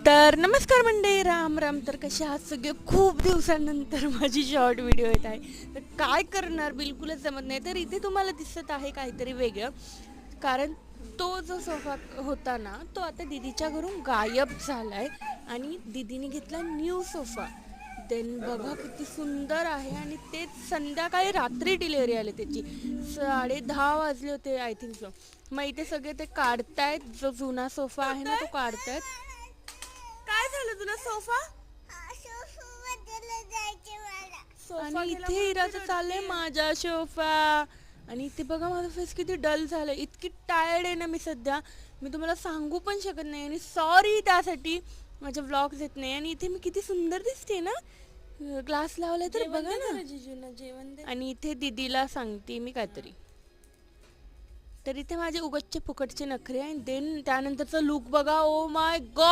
तर नमस्कार मंडळी, राम राम. तर कसे आहात सगळे? खूप दिवसांनंतर माझी शॉर्ट व्हिडिओ येत आहे. तर काय करणार, बिलकुलच जमत नाही. तर इथे तुम्हाला दिसत आहे काहीतरी वेगळं, कारण तो जो सोफा होता ना, तो आता दीदीच्या घरून गायब झालाय आणि दीदीने घेतला न्यू सोफा. देन बघा किती सुंदर आहे. आणि तेच संध्याकाळी रात्री डिलिव्हरी आली त्याची. 10:30 वाजले होते आय थिंक सो. मग इथे सगळे ते काढतायत, जो जुना सोफा आहे ना तो काढतायत. काय झालं तुला? सोफा आणि इथे इराचं चाललंय माझा सोफा. आणि इथे बघा माझा फेस किती डल झालाय. इतकी टायर्ड आहे ना मी सध्या, मी तुम्हाला सांगू पण शकत नाही. आणि सॉरी त्यासाठी, माझे व्लॉग्स येत नाही. आणि इथे मी किती सुंदर दिसते ना, ग्लास लावलाय तर बघा ना. जेवण. आणि इथे दीदीला सांगते मी काहीतरी, तर इथे माझे उगतचे फुकटचे नखरे. आणि देन त्यानंतरचा लुक बघा. Oh my God.